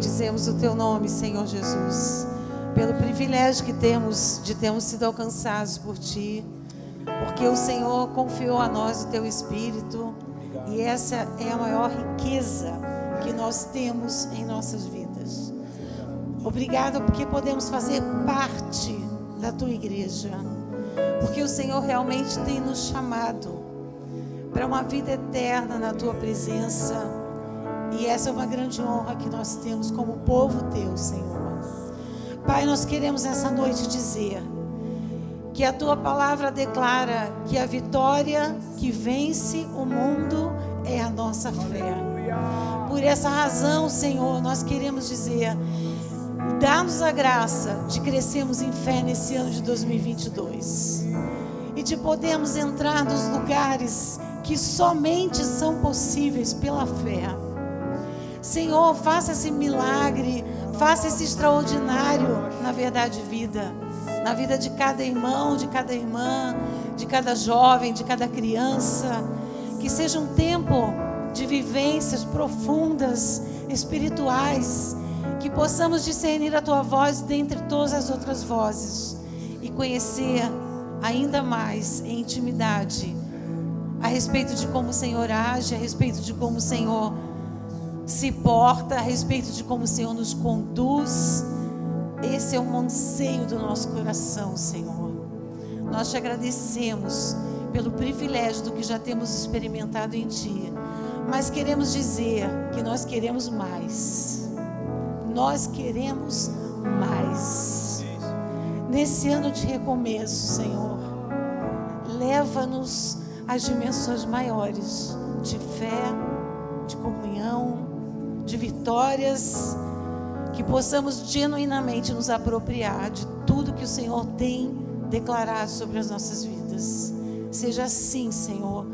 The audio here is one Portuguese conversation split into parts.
bendizemos o Teu nome, Senhor Jesus, pelo privilégio que temos de termos sido alcançados por Ti, porque o Senhor confiou a nós o Teu Espírito, e essa é a maior riqueza que nós temos em nossas vidas. Obrigada porque podemos fazer parte da Tua igreja, porque o Senhor realmente tem nos chamado para uma vida eterna na Tua presença, e essa é uma grande honra que nós temos como povo Teu, Senhor. Pai, nós queremos essa noite dizer que a Tua palavra declara que a vitória que vence o mundo é a nossa fé. Por essa razão, Senhor, nós queremos dizer: dá-nos a graça de crescermos em fé nesse ano de 2022 e de podermos entrar nos lugares que somente são possíveis pela fé. Senhor, faça esse milagre, faça esse extraordinário na verdade vida, na vida de cada irmão, de cada irmã, de cada jovem, de cada criança. Que seja um tempo de vivências profundas, espirituais, que possamos discernir a Tua voz dentre todas as outras vozes e conhecer ainda mais em intimidade a respeito de como o Senhor age, a respeito de como o Senhor se porta, a respeito de como o Senhor nos conduz. Esse é o anseio do nosso coração, Senhor. Nós Te agradecemos pelo privilégio do que já temos experimentado em Ti, mas queremos dizer que nós queremos mais. Nós queremos mais. Nesse ano de recomeço, Senhor, leva-nos às dimensões maiores de fé, de comunhão, de vitórias, que possamos genuinamente nos apropriar de tudo que o Senhor tem declarado sobre as nossas vidas. Seja assim, Senhor,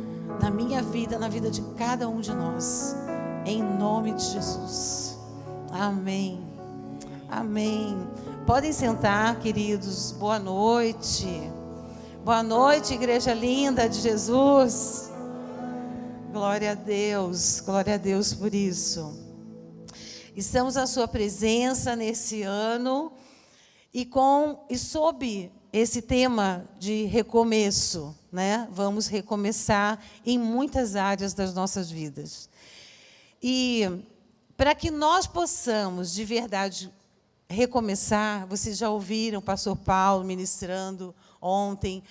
na minha vida, na vida de cada um de nós, em nome de Jesus. Amém. Amém. Podem sentar, queridos. Boa noite. Boa noite, igreja linda de Jesus. Glória a Deus por isso. Estamos na sua presença nesse ano e sob esse tema de recomeço, né? Vamos recomeçar em muitas áreas das nossas vidas. E para que nós possamos de verdade recomeçar, vocês já ouviram o pastor Paulo ministrando ontem,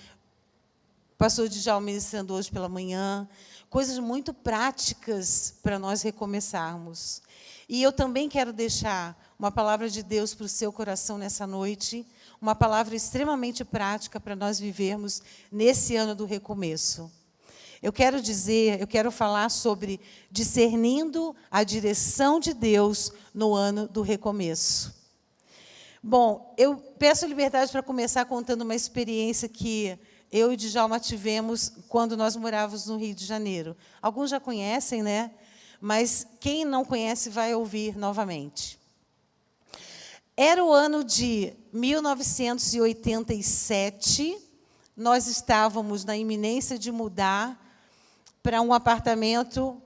o pastor Djalma ministrando hoje pela manhã, coisas muito práticas para nós recomeçarmos. E eu também quero deixar uma palavra de Deus para o seu coração nessa noite, uma palavra extremamente prática para nós vivermos nesse ano do recomeço. Eu quero falar sobre discernindo a direção de Deus no ano do recomeço. Bom, eu peço liberdade para começar contando uma experiência que eu e Djalma tivemos quando nós morávamos no Rio de Janeiro. Alguns já conhecem, né? Mas quem não conhece vai ouvir novamente. Era o ano de 1987, nós estávamos na iminência de mudar para um apartamento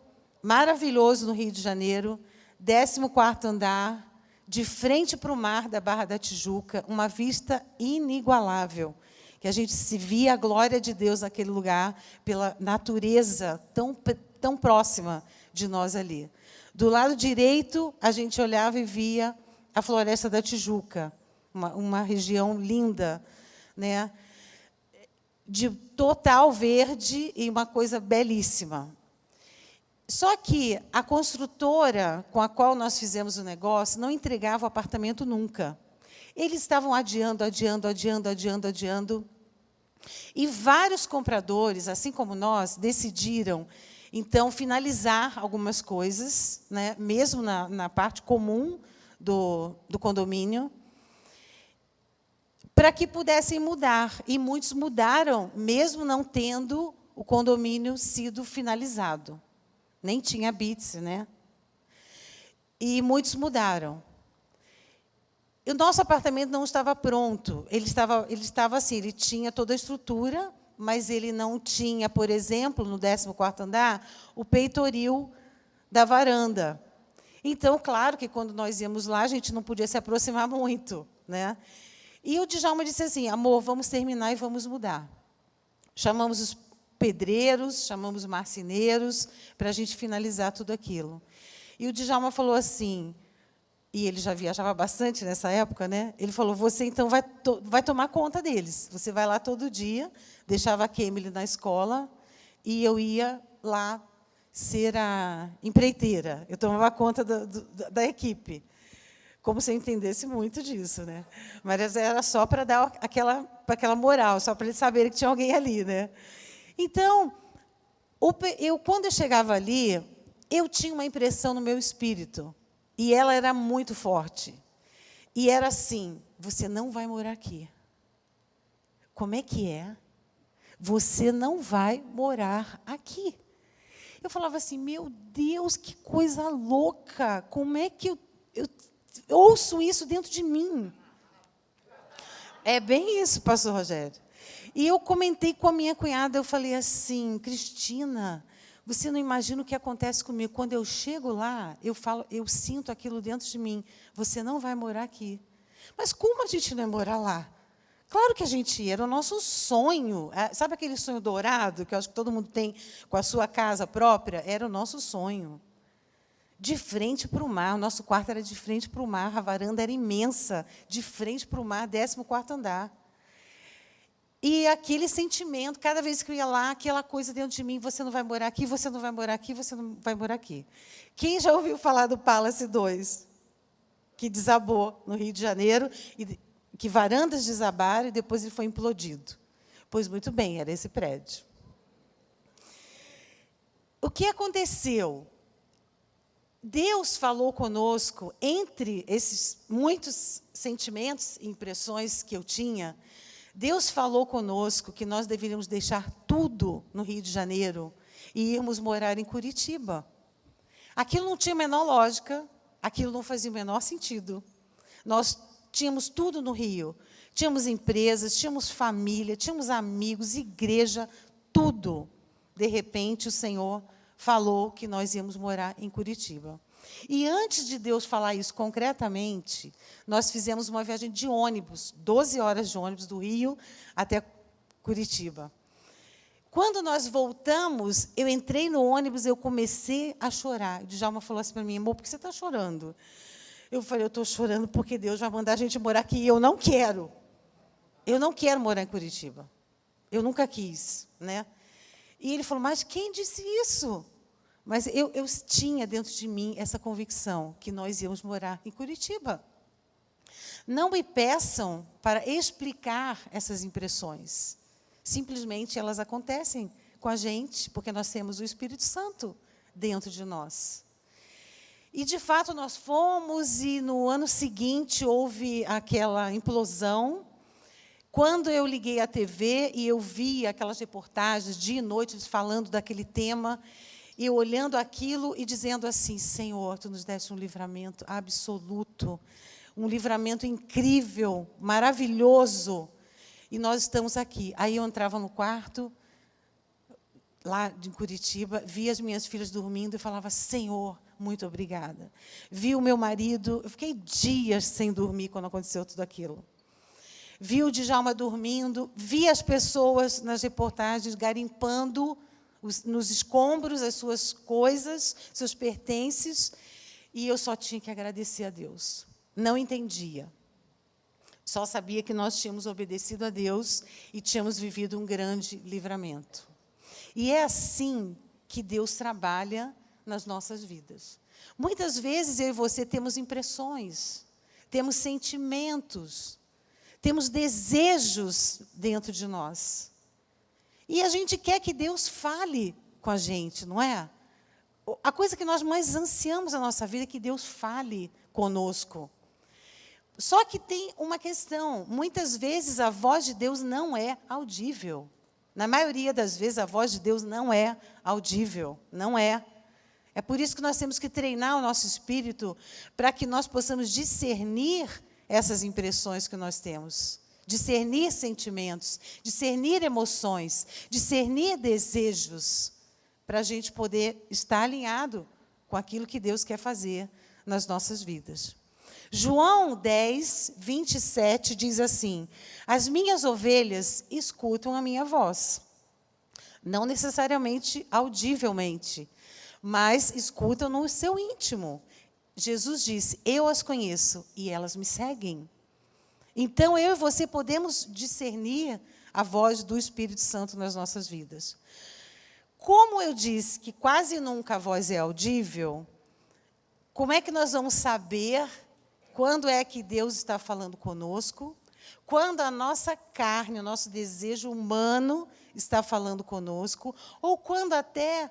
maravilhoso no Rio de Janeiro, 14º andar, de frente para o mar da Barra da Tijuca, uma vista inigualável, que a gente se via a glória de Deus naquele lugar, pela natureza tão próxima de nós ali. Do lado direito, a gente olhava e via a Floresta da Tijuca, uma região linda, né? De total verde e uma coisa belíssima. Só que a construtora com a qual nós fizemos o negócio não entregava o apartamento nunca. Eles estavam adiando. E vários compradores, assim como nós, decidiram, então, finalizar algumas coisas, né, mesmo na parte comum do condomínio, para que pudessem mudar. E muitos mudaram, mesmo não tendo o condomínio sido finalizado. Nem tinha BITS, né? E muitos mudaram. E o nosso apartamento não estava pronto. Ele estava assim, ele tinha toda a estrutura, mas ele não tinha, por exemplo, no 14º andar, o peitoril da varanda. Então, claro que quando nós íamos lá, a gente não podia se aproximar muito, né? E o Djalma disse assim, amor, vamos terminar e vamos mudar. Chamamos os pedreiros, chamamos os marceneiros, para a gente finalizar tudo aquilo. E o Djalma falou assim, e ele já viajava bastante nessa época, né? Ele falou, você então vai tomar conta deles. Você vai lá todo dia, deixava a Kemily na escola, e eu ia lá ser a empreiteira. Eu tomava conta da equipe. Como se eu entendesse muito disso, né? Mas era só para dar aquela moral, só para eles saberem que tinha alguém ali, né? Então, quando eu chegava ali, eu tinha uma impressão no meu espírito, e ela era muito forte. E era assim, você não vai morar aqui. Como é que é? Você não vai morar aqui. Eu falava assim, meu Deus, que coisa louca! Como é que eu ouço isso dentro de mim? É bem isso, pastor Rogério. E eu comentei com a minha cunhada, eu falei assim, Cristina, você não imagina o que acontece comigo. Quando eu chego lá, eu sinto aquilo dentro de mim. Você não vai morar aqui. Mas como a gente não vai morar lá? Claro que a gente ia, era o nosso sonho. Sabe aquele sonho dourado, que eu acho que todo mundo tem com a sua casa própria? Era o nosso sonho. De frente para o mar, o nosso quarto era de frente para o mar, a varanda era imensa, de frente para o mar, 14º andar. E aquele sentimento, cada vez que eu ia lá, aquela coisa dentro de mim, você não vai morar aqui, você não vai morar aqui, você não vai morar aqui. Quem já ouviu falar do Palace 2? Que desabou no Rio de Janeiro, que varandas desabaram e depois ele foi implodido. Pois muito bem, era esse prédio. O que aconteceu? Deus falou conosco, entre esses muitos sentimentos e impressões que eu tinha, Deus falou conosco que nós deveríamos deixar tudo no Rio de Janeiro e irmos morar em Curitiba. Aquilo não tinha a menor lógica, aquilo não fazia o menor sentido. Nós tínhamos tudo no Rio. Tínhamos empresas, tínhamos família, tínhamos amigos, igreja, tudo. De repente, o Senhor falou que nós íamos morar em Curitiba. E antes de Deus falar isso concretamente, nós fizemos uma viagem de ônibus, 12 horas de ônibus do Rio até Curitiba. Quando nós voltamos, eu entrei no ônibus, eu comecei a chorar. O Djalma falou assim para mim, amor, por que você está chorando? Eu falei, eu estou chorando porque Deus vai mandar a gente morar aqui e eu não quero. Eu não quero morar em Curitiba. Eu nunca quis, né? E ele falou, mas quem disse isso? Mas eu tinha dentro de mim essa convicção que nós íamos morar em Curitiba. Não me peçam para explicar essas impressões. Simplesmente elas acontecem com a gente, porque nós temos o Espírito Santo dentro de nós. E, de fato, nós fomos, e no ano seguinte houve aquela implosão. Quando eu liguei a TV e eu vi aquelas reportagens, dia e noite, eles falando daquele tema, eu olhando aquilo e dizendo assim, Senhor, Tu nos deste um livramento absoluto, um livramento incrível, maravilhoso, e nós estamos aqui. Aí eu entrava no quarto, lá em Curitiba, via as minhas filhas dormindo e falava, Senhor, muito obrigada. Vi o meu marido, eu fiquei dias sem dormir quando aconteceu tudo aquilo. Vi o Djalma dormindo, vi as pessoas nas reportagens garimpando nos escombros as suas coisas, seus pertences, e eu só tinha que agradecer a Deus. Não entendia. Só sabia que nós tínhamos obedecido a Deus e tínhamos vivido um grande livramento. E é assim que Deus trabalha nas nossas vidas. Muitas vezes eu e você temos impressões, temos sentimentos, temos desejos dentro de nós. E a gente quer que Deus fale com a gente, não é? A coisa que nós mais ansiamos na nossa vida é que Deus fale conosco. Só que tem uma questão, muitas vezes a voz de Deus não é audível. Na maioria das vezes a voz de Deus não é audível, não é. É por isso que nós temos que treinar o nosso espírito para que nós possamos discernir essas impressões que nós temos. Discernir sentimentos, discernir emoções, discernir desejos, para a gente poder estar alinhado com aquilo que Deus quer fazer nas nossas vidas. João 10, 27 diz assim: as minhas ovelhas escutam a minha voz. Não necessariamente audivelmente, mas escutam no seu íntimo. Jesus disse: eu as conheço e elas me seguem. Então, eu e você podemos discernir a voz do Espírito Santo nas nossas vidas. Como eu disse que quase nunca a voz é audível, como é que nós vamos saber quando é que Deus está falando conosco? Quando a nossa carne, o nosso desejo humano está falando conosco, ou quando até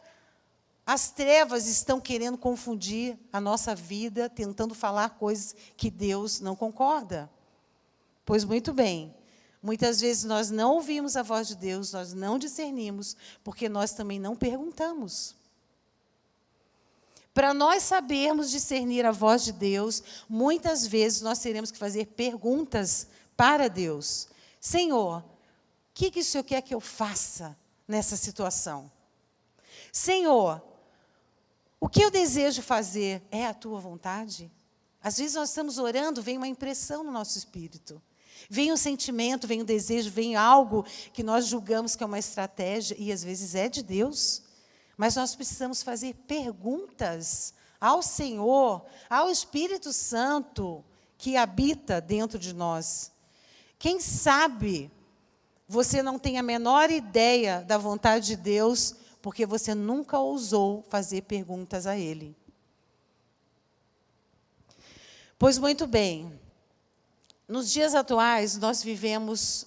as trevas estão querendo confundir a nossa vida, tentando falar coisas que Deus não concorda. Pois muito bem, muitas vezes nós não ouvimos a voz de Deus, nós não discernimos, porque nós também não perguntamos. Para nós sabermos discernir a voz de Deus, muitas vezes nós teremos que fazer perguntas para Deus. Senhor, o que o Senhor quer que eu faça nessa situação? Senhor, o que eu desejo fazer é a tua vontade? Às vezes nós estamos orando, vem uma impressão no nosso espírito. Vem um sentimento, vem um desejo, vem algo que nós julgamos que é uma estratégia, e às vezes é de Deus. Mas nós precisamos fazer perguntas ao Senhor, ao Espírito Santo que habita dentro de nós. Quem sabe você não tem a menor ideia da vontade de Deus, porque você nunca ousou fazer perguntas a Ele. Pois muito bem, nos dias atuais nós vivemos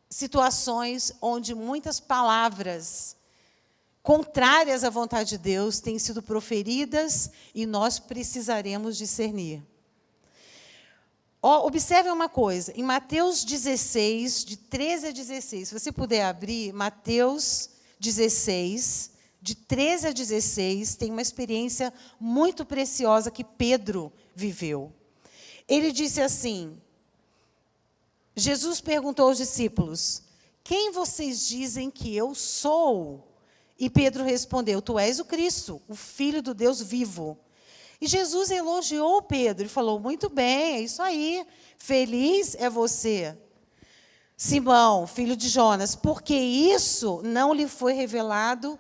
situações onde muitas palavras contrárias à vontade de Deus têm sido proferidas e nós precisaremos discernir. Observe uma coisa, em Mateus 16, de 13 a 16, se você puder abrir, Mateus 16, de 13 a 16, tem uma experiência muito preciosa que Pedro viveu. Ele disse assim, Jesus perguntou aos discípulos, quem vocês dizem que eu sou? E Pedro respondeu, tu és o Cristo, o Filho do Deus vivo. E Jesus elogiou Pedro e falou, muito bem, é isso aí, feliz é você, Simão, filho de Jonas, porque isso não lhe foi revelado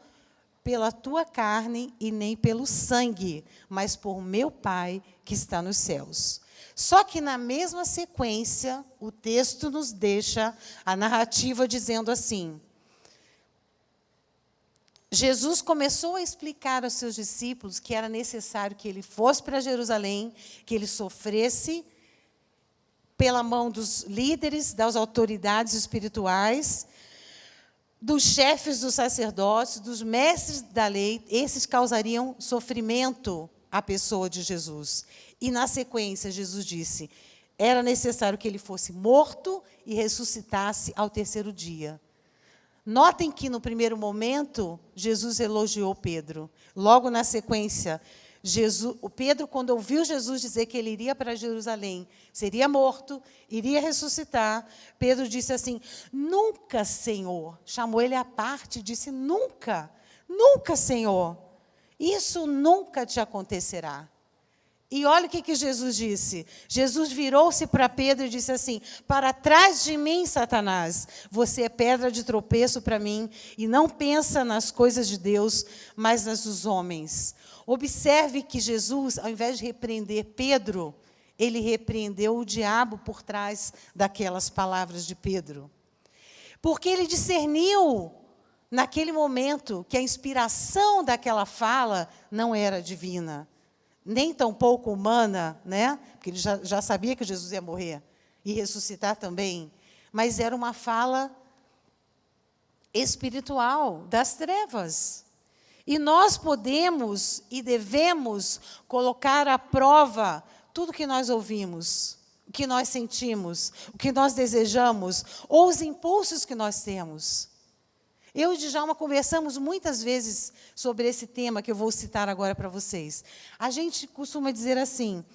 pela tua carne e nem pelo sangue, mas por meu Pai que está nos céus. Só que na mesma sequência, o texto nos deixa a narrativa dizendo assim, Jesus começou a explicar aos seus discípulos que era necessário que ele fosse para Jerusalém, que ele sofresse pela mão dos líderes, das autoridades espirituais, dos chefes dos sacerdotes, dos mestres da lei, esses causariam sofrimento à pessoa de Jesus. E, na sequência, Jesus disse, era necessário que ele fosse morto e ressuscitasse ao terceiro dia. Notem que, no primeiro momento, Jesus elogiou Pedro. Logo na sequência, Pedro, quando ouviu Jesus dizer que ele iria para Jerusalém, seria morto, iria ressuscitar, Pedro disse assim, nunca, Senhor. Chamou ele à parte e disse, nunca, nunca, Senhor. Isso nunca te acontecerá. E olha o que Jesus disse. Jesus virou-se para Pedro e disse assim, para trás de mim, Satanás, você é pedra de tropeço para mim, e não pensa nas coisas de Deus, mas nas dos homens. Observe que Jesus, ao invés de repreender Pedro, ele repreendeu o diabo por trás daquelas palavras de Pedro. Porque ele discerniu, naquele momento, que a inspiração daquela fala não era divina. Nem tampouco humana, né? Porque ele já sabia que Jesus ia morrer e ressuscitar também, mas era uma fala espiritual das trevas. E nós podemos e devemos colocar à prova tudo que nós ouvimos, o que nós sentimos, o que nós desejamos, ou os impulsos que nós temos. Eu e Djalma conversamos muitas vezes sobre esse tema que eu vou citar agora para vocês. A gente costuma dizer assim,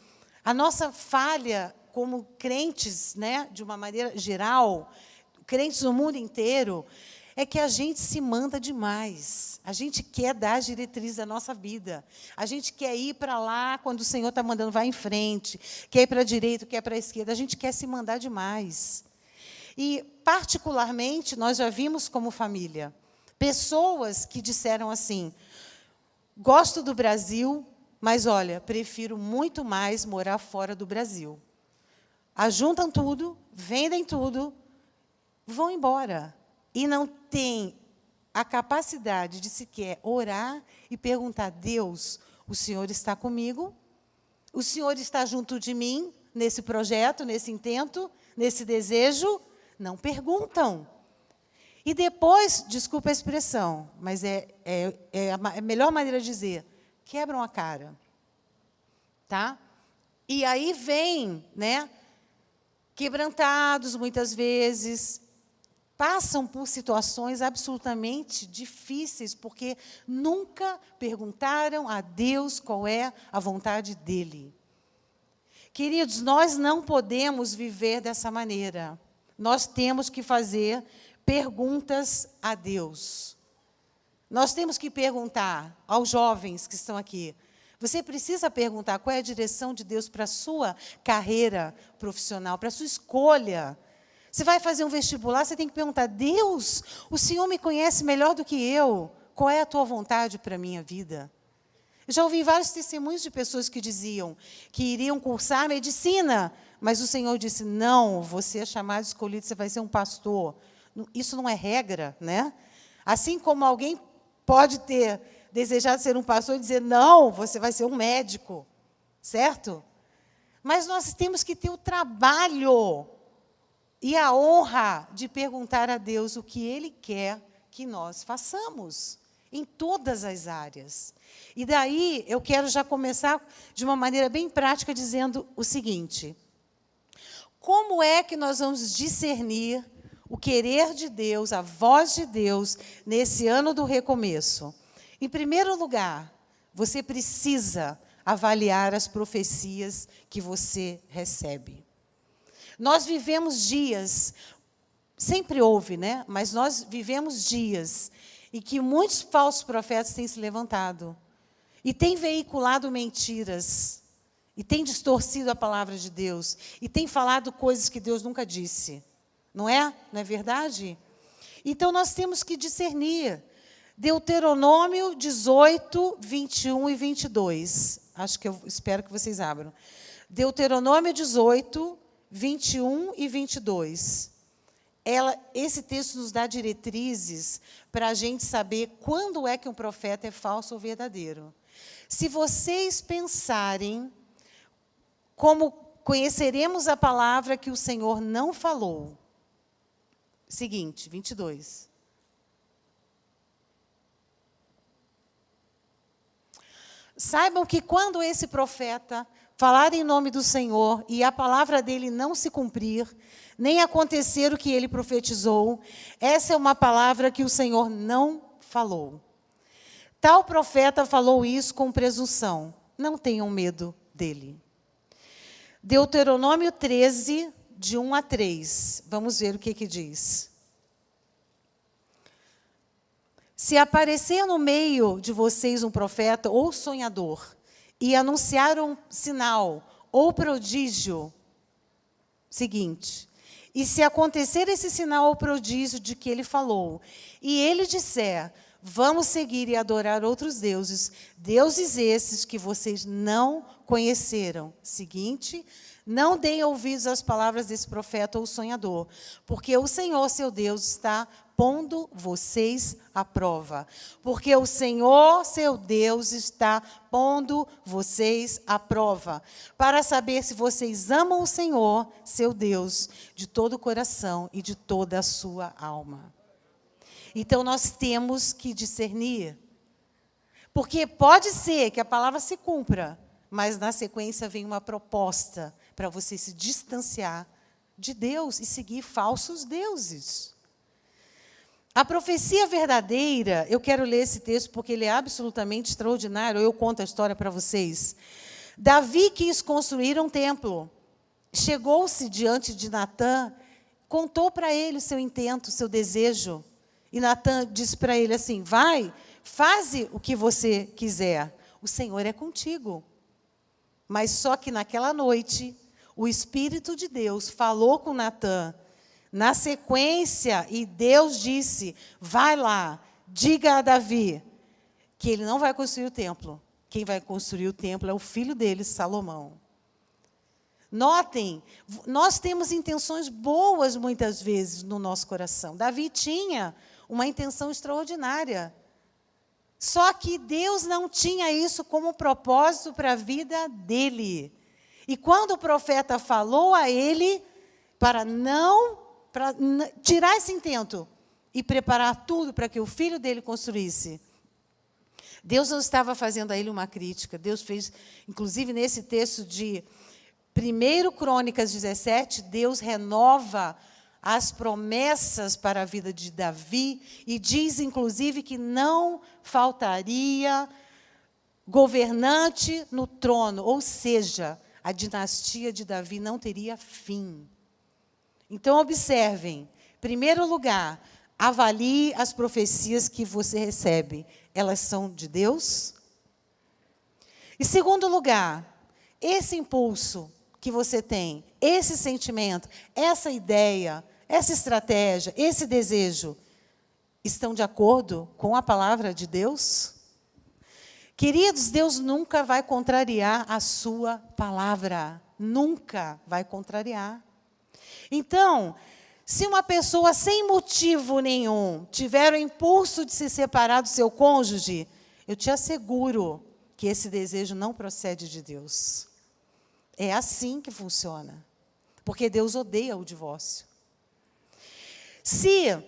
a nossa falha como crentes, né, de uma maneira geral, crentes no mundo inteiro, é que a gente se manda demais. A gente quer dar as diretrizes da nossa vida. A gente quer ir para lá quando o Senhor está mandando, vai em frente. Quer ir para a direita, quer para a esquerda. A gente quer se mandar demais. E, particularmente, nós já vimos como família pessoas que disseram assim: gosto do Brasil, mas, olha, prefiro muito mais morar fora do Brasil. Ajuntam tudo, vendem tudo, vão embora. E não tem a capacidade de sequer orar e perguntar: Deus, o Senhor está comigo? O Senhor está junto de mim nesse projeto, nesse intento, nesse desejo? Não perguntam. E depois, desculpa a expressão, mas é a melhor maneira de dizer, quebram a cara. Tá? E aí vem, né, quebrantados muitas vezes, passam por situações absolutamente difíceis, porque nunca perguntaram a Deus qual é a vontade dEle. Queridos, nós não podemos viver dessa maneira. Nós temos que fazer perguntas a Deus. Nós temos que perguntar aos jovens que estão aqui. Você precisa perguntar qual é a direção de Deus para a sua carreira profissional, para a sua escolha. Você vai fazer um vestibular, você tem que perguntar: Deus, o Senhor me conhece melhor do que eu. Qual é a tua vontade para a minha vida? Eu já ouvi vários testemunhos de pessoas que diziam que iriam cursar medicina, mas o Senhor disse: não, você é chamado, escolhido, você vai ser um pastor. Isso não é regra, né? Assim como alguém pode ter desejado ser um pastor e dizer: não, você vai ser um médico, certo? Mas nós temos que ter o trabalho e a honra de perguntar a Deus o que Ele quer que nós façamos, em todas as áreas. E daí, eu quero já começar de uma maneira bem prática, dizendo o seguinte: como é que nós vamos discernir o querer de Deus, a voz de Deus, nesse ano do recomeço? Em primeiro lugar, você precisa avaliar as profecias que você recebe. Nós vivemos dias, sempre houve, né? Mas nós vivemos dias em que muitos falsos profetas têm se levantado e têm veiculado mentiras, e têm distorcido a palavra de Deus, e têm falado coisas que Deus nunca disse. Não é? Não é verdade? Então, nós temos que discernir. Deuteronômio 18, 21 e 22. Espero que vocês abram. Deuteronômio 18, 21 e 22. Esse texto nos dá diretrizes para a gente saber quando é que um profeta é falso ou verdadeiro. Se vocês pensarem como conheceremos a palavra que o Senhor não falou. Seguinte, 22. Saibam que quando esse profeta falar em nome do Senhor e a palavra dele não se cumprir, nem acontecer o que ele profetizou, essa é uma palavra que o Senhor não falou. Tal profeta falou isso com presunção. Não tenham medo dele. Deuteronômio 13, de 1 a 3. Vamos ver o que diz. Se aparecer no meio de vocês um profeta ou sonhador, e anunciar um sinal ou prodígio, seguinte, e se acontecer esse sinal ou prodígio de que ele falou, e ele disser: vamos seguir e adorar outros deuses, deuses esses que vocês não conheceram. Seguinte, não deem ouvidos às palavras desse profeta ou sonhador, porque o Senhor, seu Deus, está pondo vocês à prova. Porque o Senhor, seu Deus, está pondo vocês à prova, para saber se vocês amam o Senhor, seu Deus, de todo o coração e de toda a sua alma. Então, nós temos que discernir. Porque pode ser que a palavra se cumpra, mas na sequência vem uma proposta para você se distanciar de Deus e seguir falsos deuses. A profecia verdadeira, eu quero ler esse texto porque ele é absolutamente extraordinário, eu conto a história para vocês. Davi quis construir um templo. Chegou-se diante de Natã, contou para ele o seu intento, o seu desejo. E Natã disse para ele assim: vai, faze o que você quiser, o Senhor é contigo. Mas só que naquela noite, o Espírito de Deus falou com Natã, na sequência, e Deus disse: vai lá, diga a Davi que ele não vai construir o templo. Quem vai construir o templo é o filho dele, Salomão. Notem, nós temos intenções boas muitas vezes no nosso coração. Davi tinha uma intenção extraordinária. Só que Deus não tinha isso como propósito para a vida dele. E quando o profeta falou a ele para tirar esse intento e preparar tudo para que o filho dele construísse, Deus não estava fazendo a ele uma crítica. Deus fez, inclusive nesse texto de 1 Crônicas 17, Deus renova as promessas para a vida de Davi e diz, inclusive, que não faltaria governante no trono, ou seja, a dinastia de Davi não teria fim. Então, observem, em primeiro lugar, avalie as profecias que você recebe. Elas são de Deus? Em segundo lugar, esse impulso que você tem, esse sentimento, essa ideia, essa estratégia, esse desejo, estão de acordo com a palavra de Deus? Queridos, Deus nunca vai contrariar a sua palavra. Nunca vai contrariar. Então, se uma pessoa sem motivo nenhum tiver o impulso de se separar do seu cônjuge, eu te asseguro que esse desejo não procede de Deus. É assim que funciona. Porque Deus odeia o divórcio. Se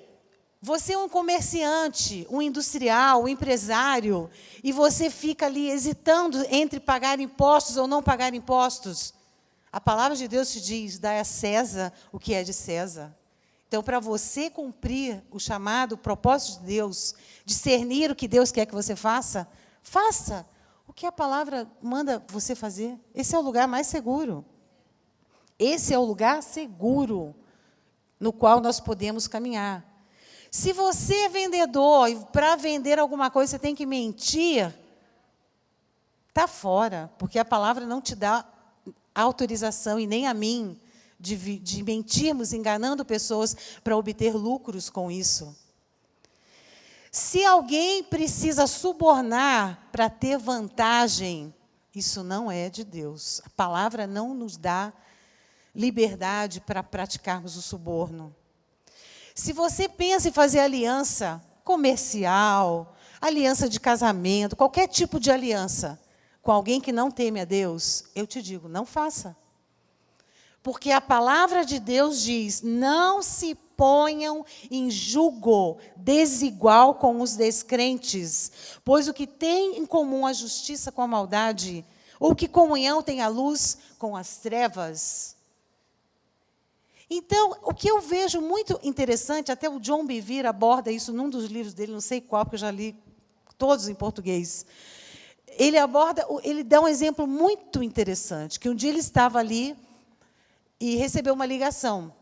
você é um comerciante, um industrial, um empresário, e você fica ali hesitando entre pagar impostos ou não pagar impostos, a palavra de Deus te diz: dai a César o que é de César. Então, para você cumprir o chamado, o propósito de Deus, discernir o que Deus quer que você faça, faça o que a palavra manda você fazer. Esse é o lugar mais seguro. Esse é o lugar seguro no qual nós podemos caminhar. Se você é vendedor e para vender alguma coisa você tem que mentir, está fora, porque a palavra não te dá autorização, e nem a mim, de mentirmos, enganando pessoas para obter lucros com isso. Se alguém precisa subornar para ter vantagem, isso não é de Deus. A palavra não nos dá liberdade para praticarmos o suborno. Se você pensa em fazer aliança comercial, aliança de casamento, qualquer tipo de aliança com alguém que não teme a Deus, eu te digo, não faça. Porque a palavra de Deus diz: não se ponham em jugo desigual com os descrentes, pois o que tem em comum a justiça com a maldade, ou que comunhão tem a luz com as trevas? Então, o que eu vejo muito interessante, até o John Bevere aborda isso num dos livros dele, não sei qual, porque eu já li todos em português. Ele dá um exemplo muito interessante, que um dia ele estava ali e recebeu uma ligação.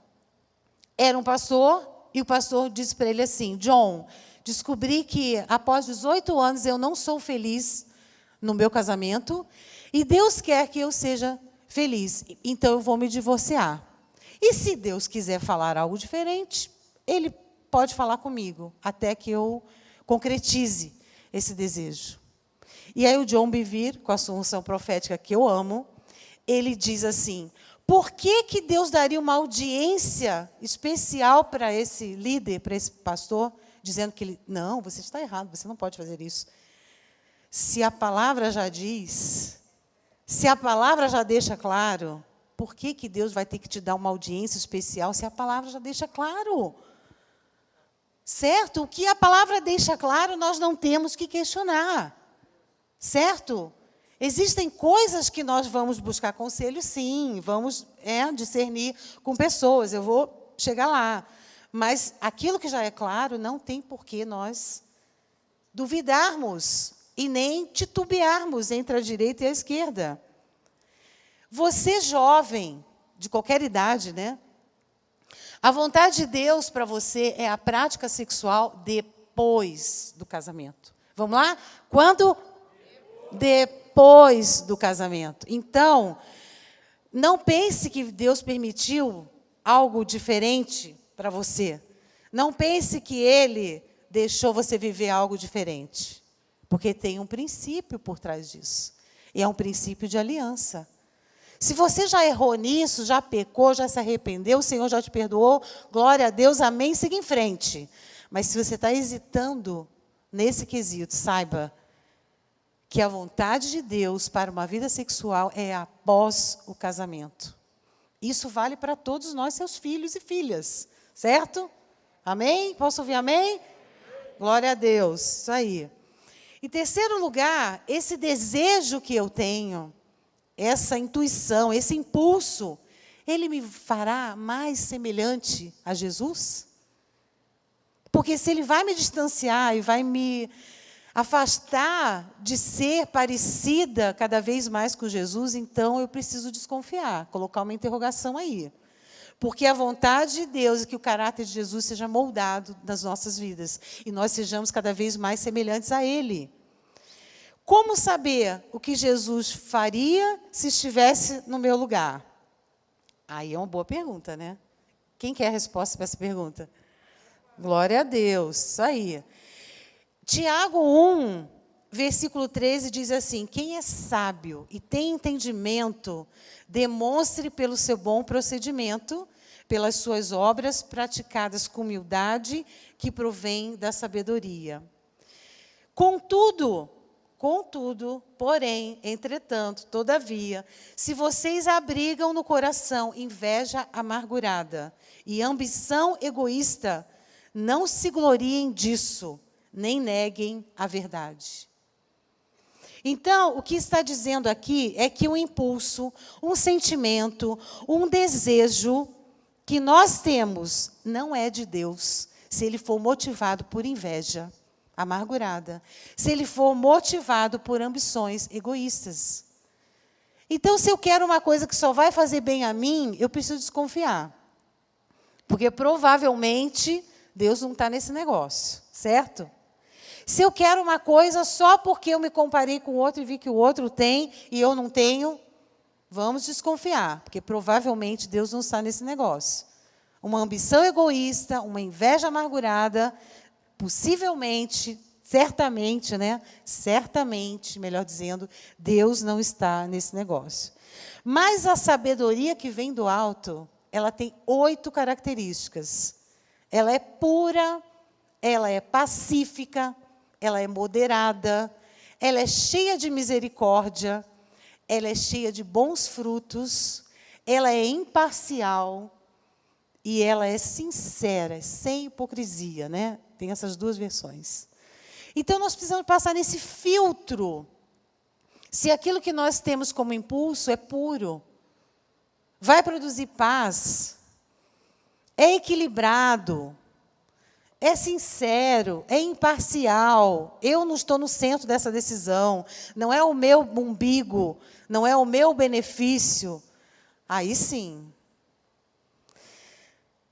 Era um pastor, e o pastor disse para ele assim: John, descobri que após 18 anos eu não sou feliz no meu casamento, e Deus quer que eu seja feliz, então eu vou me divorciar. E se Deus quiser falar algo diferente, Ele pode falar comigo, até que eu concretize esse desejo. E aí o John Bevere, com a sua unção profética que eu amo, ele diz assim: por que Deus daria uma audiência especial para esse líder, para esse pastor, dizendo que ele, não, você está errado, você não pode fazer isso. Se a palavra já diz, se a palavra já deixa claro, por que Deus vai ter que te dar uma audiência especial se a palavra já deixa claro? Certo? O que a palavra deixa claro, nós não temos que questionar. Certo? Existem coisas que nós vamos buscar conselho, sim, vamos discernir com pessoas, eu vou chegar lá. Mas aquilo que já é claro, não tem por que nós duvidarmos e nem titubearmos entre a direita e a esquerda. Você jovem, de qualquer idade, né? A vontade de Deus para você é a prática sexual depois do casamento. Vamos lá? Quando? Depois do casamento. Então, não pense que Deus permitiu algo diferente para você. Não pense que Ele deixou você viver algo diferente. Porque tem um princípio por trás disso. E é um princípio de aliança. Se você já errou nisso, já pecou, já se arrependeu, o Senhor já te perdoou, glória a Deus, amém, siga em frente. Mas se você está hesitando nesse quesito, saiba que a vontade de Deus para uma vida sexual é após o casamento. Isso vale para todos nós, seus filhos e filhas, certo? Amém? Posso ouvir amém? Glória a Deus, isso aí. Em terceiro lugar, esse desejo que eu tenho, essa intuição, esse impulso, ele me fará mais semelhante a Jesus? Porque se ele vai me distanciar e vai me afastar de ser parecida cada vez mais com Jesus, então eu preciso desconfiar, colocar uma interrogação aí. Porque a vontade de Deus é que o caráter de Jesus seja moldado nas nossas vidas e nós sejamos cada vez mais semelhantes a Ele. Como saber o que Jesus faria se estivesse no meu lugar? Aí é uma boa pergunta, né? Quem quer a resposta para essa pergunta? Glória a Deus, isso aí. Tiago 1, versículo 13 diz assim: quem é sábio e tem entendimento, demonstre pelo seu bom procedimento, pelas suas obras praticadas com humildade, que provém da sabedoria. Contudo, porém, entretanto, todavia, se vocês abrigam no coração inveja amargurada e ambição egoísta, não se gloriem disso, nem neguem a verdade. Então, o que está dizendo aqui é que um impulso, um sentimento, um desejo que nós temos não é de Deus, se ele for motivado por inveja amargurada, se ele for motivado por ambições egoístas. Então, se eu quero uma coisa que só vai fazer bem a mim, eu preciso desconfiar. Porque provavelmente Deus não está nesse negócio, certo? Se eu quero uma coisa só porque eu me comparei com o outro e vi que o outro tem e eu não tenho, vamos desconfiar, porque provavelmente Deus não está nesse negócio. Uma ambição egoísta, uma inveja amargurada, possivelmente, certamente, né? Certamente, melhor dizendo, Deus não está nesse negócio. Mas a sabedoria que vem do alto, ela tem 8 características. Ela é pura, ela é pacífica, ela é moderada, ela é cheia de misericórdia, ela é cheia de bons frutos, ela é imparcial e ela é sincera, sem hipocrisia, né? Tem essas 2 versões. Então, nós precisamos passar nesse filtro. Se aquilo que nós temos como impulso é puro, vai produzir paz, é equilibrado, é sincero, é imparcial, eu não estou no centro dessa decisão, não é o meu umbigo, não é o meu benefício, aí sim.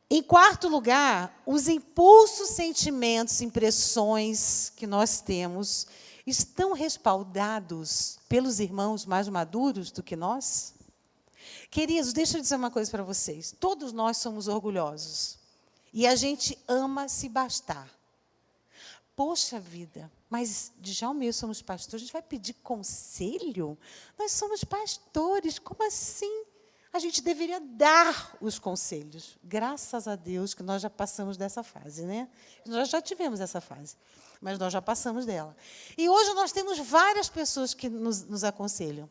Em quarto lugar, os impulsos, sentimentos, impressões que nós temos estão respaldados pelos irmãos mais maduros do que nós? Queridos, deixa eu dizer uma coisa para vocês. Todos nós somos orgulhosos. E a gente ama se bastar. Poxa vida, mas Djalma e eu somos pastores, a gente vai pedir conselho? Nós somos pastores, como assim? A gente deveria dar os conselhos. Graças a Deus que nós já passamos dessa fase, né? Nós já tivemos essa fase, mas nós já passamos dela. E hoje nós temos várias pessoas que nos aconselham.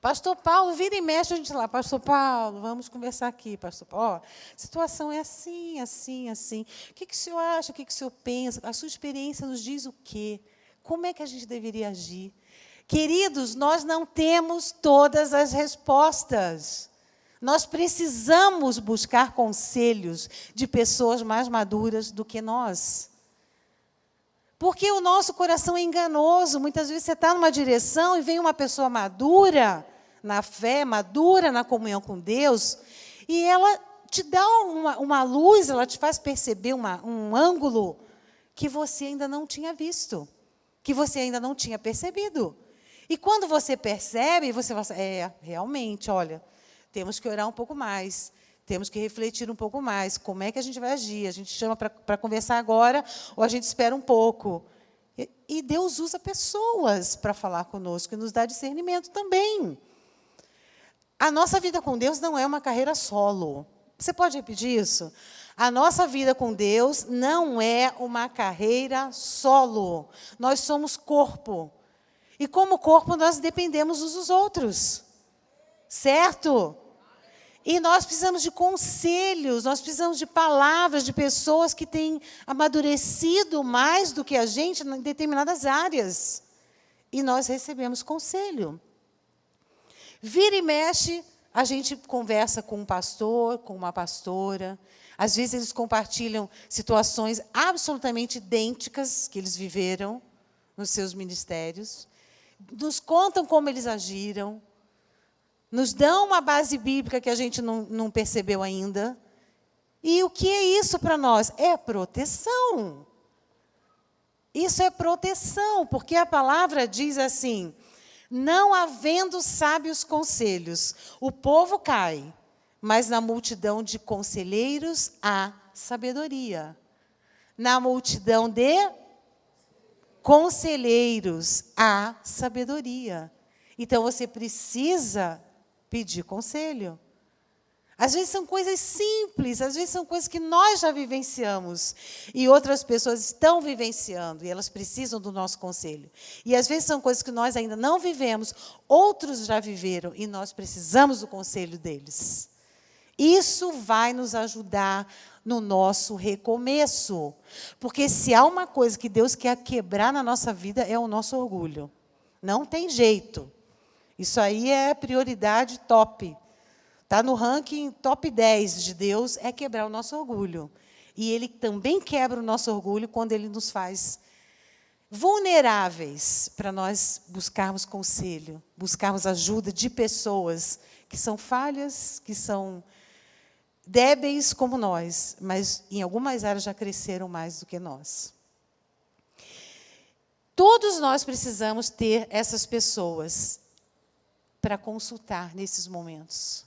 Pastor Paulo, vira e mexe a gente lá. Pastor Paulo, vamos conversar aqui, pastor Paulo. Ó, a situação é assim, assim, assim. O que o senhor acha? O que o senhor pensa? A sua experiência nos diz o quê? Como é que a gente deveria agir? Queridos, nós não temos todas as respostas. Nós precisamos buscar conselhos de pessoas mais maduras do que nós. Porque o nosso coração é enganoso. Muitas vezes você está numa direção e vem uma pessoa madura na fé, madura na comunhão com Deus, e ela te dá uma luz, ela te faz perceber um ângulo que você ainda não tinha visto, que você ainda não tinha percebido. E quando você percebe, você fala assim, realmente, olha, temos que orar um pouco mais, temos que refletir um pouco mais, como é que a gente vai agir? A gente chama para conversar agora ou a gente espera um pouco? E Deus usa pessoas para falar conosco e nos dá discernimento também. A nossa vida com Deus não é uma carreira solo. Você pode repetir isso? A nossa vida com Deus não é uma carreira solo. Nós somos corpo. E como corpo, nós dependemos uns dos outros. Certo? E nós precisamos de conselhos, nós precisamos de palavras de pessoas que têm amadurecido mais do que a gente em determinadas áreas. E nós recebemos conselho. Vira e mexe, a gente conversa com um pastor, com uma pastora. Às vezes eles compartilham situações absolutamente idênticas que eles viveram nos seus ministérios. Nos contam como eles agiram. Nos dão uma base bíblica que a gente não percebeu ainda. E o que é isso para nós? É proteção. Isso é proteção, porque a palavra diz assim, não havendo sábios conselhos, o povo cai, mas na multidão de conselheiros há sabedoria. Na multidão de conselheiros há sabedoria. Então, você precisa pedir conselho. Às vezes são coisas simples, às vezes são coisas que nós já vivenciamos e outras pessoas estão vivenciando e elas precisam do nosso conselho. E às vezes são coisas que nós ainda não vivemos, outros já viveram e nós precisamos do conselho deles. Isso vai nos ajudar no nosso recomeço. Porque se há uma coisa que Deus quer quebrar na nossa vida é o nosso orgulho. Não tem jeito. Isso aí é prioridade top. Está no ranking top 10 de Deus, é quebrar o nosso orgulho. E Ele também quebra o nosso orgulho quando Ele nos faz vulneráveis para nós buscarmos conselho, buscarmos ajuda de pessoas que são falhas, que são débeis como nós, mas em algumas áreas já cresceram mais do que nós. Todos nós precisamos ter essas pessoas para consultar nesses momentos.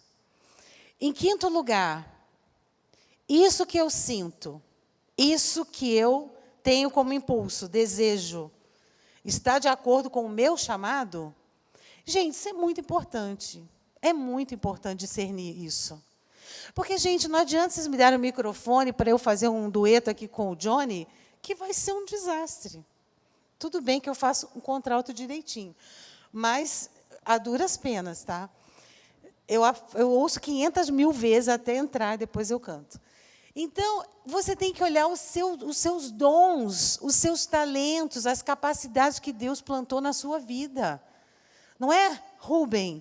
Em quinto lugar, isso que eu sinto, isso que eu tenho como impulso, desejo, está de acordo com o meu chamado? Gente, isso é muito importante. É muito importante discernir isso. Porque, gente, não adianta vocês me darem o microfone para eu fazer um dueto aqui com o Johnny, que vai ser um desastre. Tudo bem que eu faço um contralto direitinho, mas a duras penas, tá? Eu ouço 500 mil vezes até entrar, e depois eu canto. Então, você tem que olhar os seus dons, os seus talentos, as capacidades que Deus plantou na sua vida. Não é, Rubem?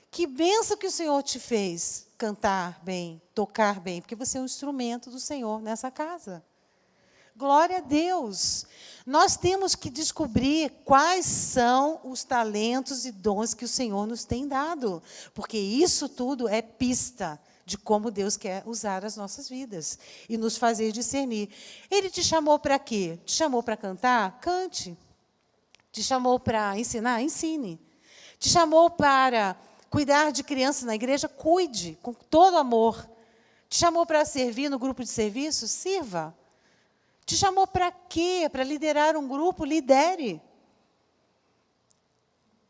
Que bênção que o Senhor te fez cantar bem, tocar bem, porque você é um instrumento do Senhor nessa casa. Glória a Deus. Nós temos que descobrir quais são os talentos e dons que o Senhor nos tem dado, porque isso tudo é pista de como Deus quer usar as nossas vidas e nos fazer discernir. Ele te chamou para quê? Te chamou para cantar? Cante. Te chamou para ensinar? Ensine. Te chamou para cuidar de crianças na igreja? Cuide, com todo amor. Te chamou para servir no grupo de serviço? Sirva. Te chamou para quê? Para liderar um grupo? Lidere.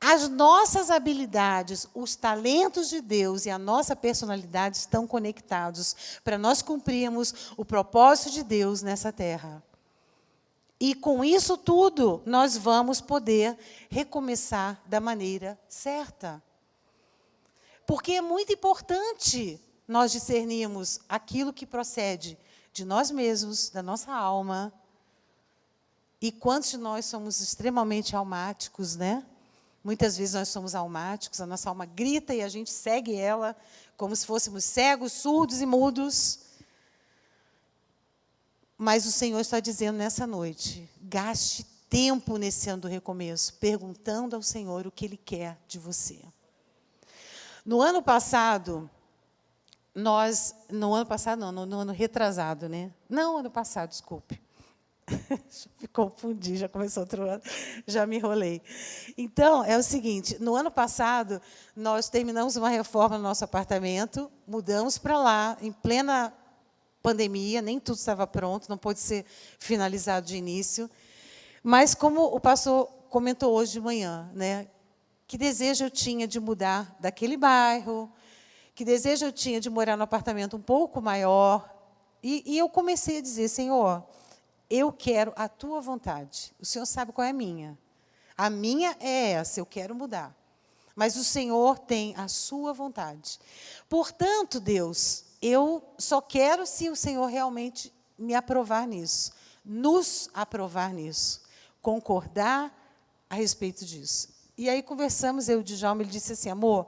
As nossas habilidades, os talentos de Deus e a nossa personalidade estão conectados para nós cumprirmos o propósito de Deus nessa terra. E com isso tudo, nós vamos poder recomeçar da maneira certa. Porque é muito importante nós discernirmos aquilo que procede de nós mesmos, da nossa alma. E quantos de nós somos extremamente almáticos, né? Muitas vezes nós somos almáticos, a nossa alma grita e a gente segue ela como se fôssemos cegos, surdos e mudos. Mas o Senhor está dizendo nessa noite, gaste tempo nesse ano do recomeço, perguntando ao Senhor o que Ele quer de você. No ano passado, nós, no ano passado, não, no ano retrasado, né? Não, ano passado, desculpe. Me confundi, já começou outro ano, já me enrolei. Então, é o seguinte, no ano passado, nós terminamos uma reforma no nosso apartamento, mudamos para lá, em plena pandemia, nem tudo estava pronto, não pôde ser finalizado de início. Mas, como o pastor comentou hoje de manhã, né, que desejo eu tinha de mudar daquele bairro, que desejo eu tinha de morar num apartamento um pouco maior. E eu comecei a dizer, Senhor, eu quero a tua vontade. O Senhor sabe qual é a minha. A minha é essa, eu quero mudar. Mas o Senhor tem a sua vontade. Portanto, Deus, eu só quero se o Senhor realmente me aprovar nisso, nos aprovar nisso, concordar a respeito disso. E aí conversamos, eu e o Djalma, ele disse assim, amor,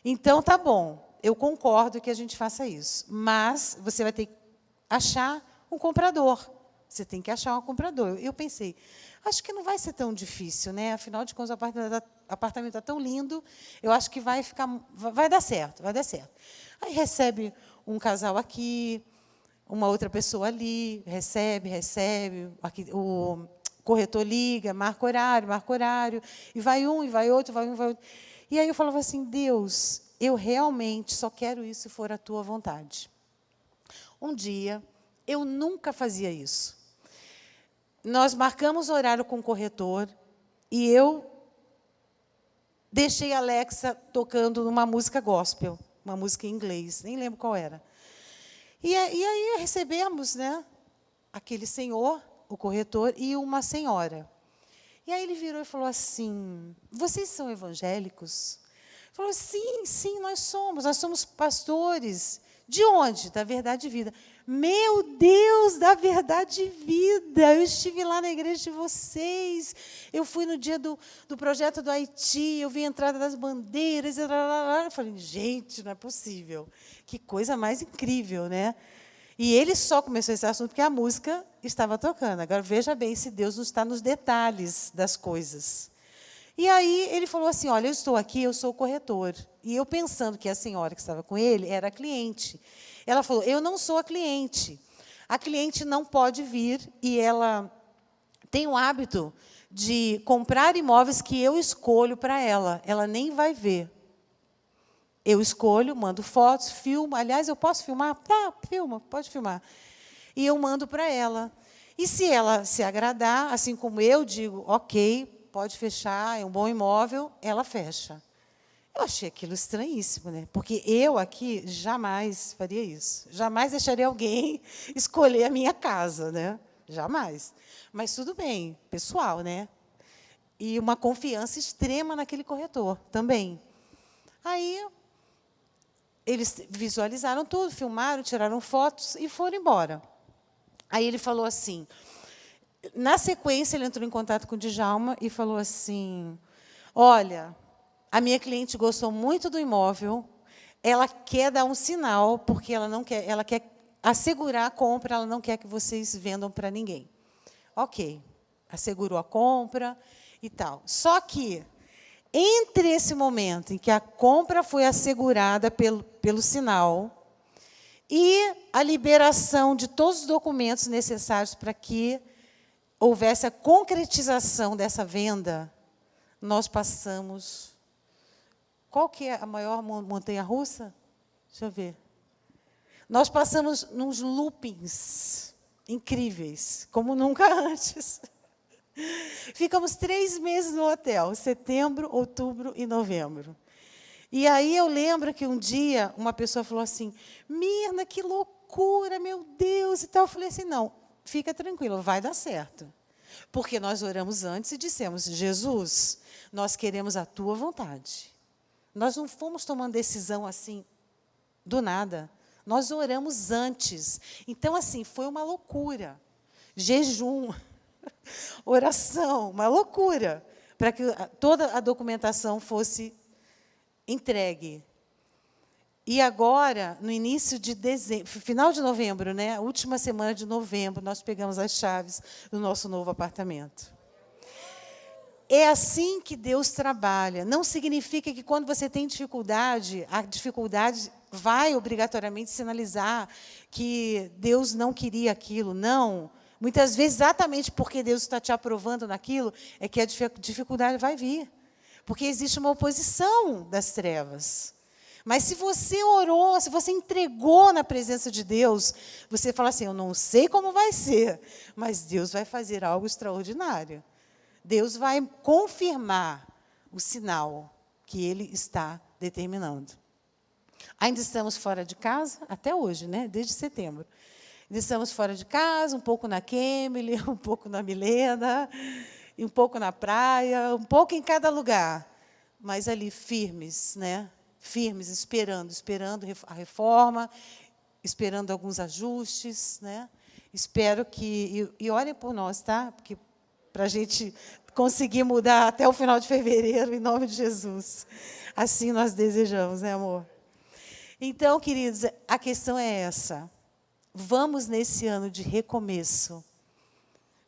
então tá bom, eu concordo que a gente faça isso, mas você vai ter que achar um comprador. Você tem que achar um comprador. Eu pensei, acho que não vai ser tão difícil, né? Afinal de contas, o apartamento está tão lindo, eu acho que vai dar certo, vai dar certo. Aí recebe um casal aqui, uma outra pessoa ali, recebe, aqui, o corretor liga, marca horário, e vai um, e vai outro, vai um, e vai outro. E aí eu falava assim, Deus, eu realmente só quero isso se for a tua vontade. Um dia, eu nunca fazia isso. Nós marcamos horário com o corretor e eu deixei a Alexa tocando uma música gospel, uma música em inglês, nem lembro qual era. E aí recebemos, né, aquele senhor, o corretor, e uma senhora. E aí ele virou e falou assim, vocês são evangélicos? Ele falou, sim, nós somos pastores. De onde? Da Verdade e Vida. Meu Deus, da Verdade e Vida, eu estive lá na igreja de vocês, eu fui no dia do projeto do Haiti, eu vi a entrada das bandeiras, eu falei, gente, não é possível, que coisa mais incrível, né? E ele só começou esse assunto porque a música estava tocando. Agora, veja bem se Deus não está nos detalhes das coisas. E aí ele falou assim, olha, eu estou aqui, eu sou o corretor. E eu pensando que a senhora que estava com ele era a cliente. Ela falou, eu não sou a cliente. A cliente não pode vir e ela tem o hábito de comprar imóveis que eu escolho para ela. Ela nem vai ver. Eu escolho, mando fotos, filmo. Aliás, eu posso filmar? Tá, filma, pode filmar. E eu mando para ela. E se ela se agradar, assim como eu digo, ok, pode fechar, é um bom imóvel, ela fecha. Eu achei aquilo estranhíssimo, né? Porque eu aqui jamais faria isso. Jamais deixaria alguém escolher a minha casa, né? Jamais. Mas tudo bem, pessoal, né? E uma confiança extrema naquele corretor também. Aí eles visualizaram tudo, filmaram, tiraram fotos e foram embora. Aí ele falou assim, na sequência, ele entrou em contato com o Djalma e falou assim, olha, a minha cliente gostou muito do imóvel, ela quer dar um sinal, porque ela quer assegurar a compra, ela não quer que vocês vendam para ninguém. Ok, assegurou a compra e tal. Só que, entre esse momento em que a compra foi assegurada pelo sinal e a liberação de todos os documentos necessários para que houvesse a concretização dessa venda, nós passamos... Qual que é a maior montanha-russa? Deixa eu ver. Nós passamos nos loopings incríveis, como nunca antes. Ficamos 3 meses no hotel, setembro, outubro e novembro. E aí eu lembro que um dia uma pessoa falou assim, Mirna, que loucura, meu Deus, e tal. Eu falei assim, não, fica tranquilo, vai dar certo. Porque nós oramos antes e dissemos, Jesus, nós queremos a tua vontade. Nós não fomos tomando decisão assim, do nada. Nós oramos antes. Então, assim, foi uma loucura. Jejum, oração, uma loucura, para que toda a documentação fosse entregue. E agora, no início de dezembro, final de novembro, né, a última semana de novembro, nós pegamos as chaves do nosso novo apartamento. É assim que Deus trabalha. Não significa que, quando você tem dificuldade, a dificuldade vai obrigatoriamente sinalizar que Deus não queria aquilo. Não. Muitas vezes, exatamente porque Deus está te aprovando naquilo, é que a dificuldade vai vir. Porque existe uma oposição das trevas. Mas se você orou, se você entregou na presença de Deus, você fala assim, eu não sei como vai ser, mas Deus vai fazer algo extraordinário. Deus vai confirmar o sinal que Ele está determinando. Ainda estamos fora de casa, até hoje, né? Desde setembro. Ainda estamos fora de casa, um pouco na Kemily, um pouco na Milena, um pouco na praia, um pouco em cada lugar. Mas ali firmes, né? Firmes, esperando a reforma, esperando alguns ajustes, né? Espero que... E orem por nós, tá? Porque para a gente conseguir mudar até o final de fevereiro, em nome de Jesus. Assim nós desejamos, né, amor? Então, queridos, a questão é essa. Vamos, nesse ano de recomeço,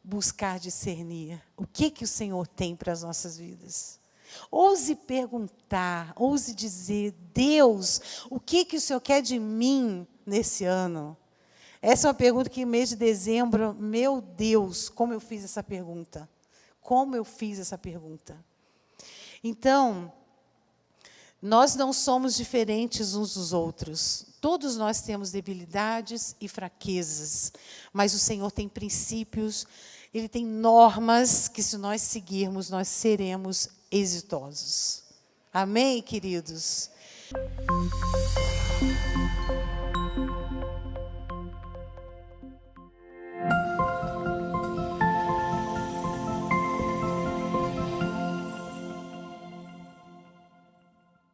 buscar discernir o que o Senhor tem para as nossas vidas. Ouse perguntar, ouse dizer, Deus, o que o Senhor quer de mim nesse ano? Essa é uma pergunta que, no mês de dezembro, meu Deus, como eu fiz essa pergunta? Como eu fiz essa pergunta? Então, nós não somos diferentes uns dos outros. Todos nós temos debilidades e fraquezas, mas o Senhor tem princípios, Ele tem normas que, se nós seguirmos, nós seremos exitosos. Amém, queridos?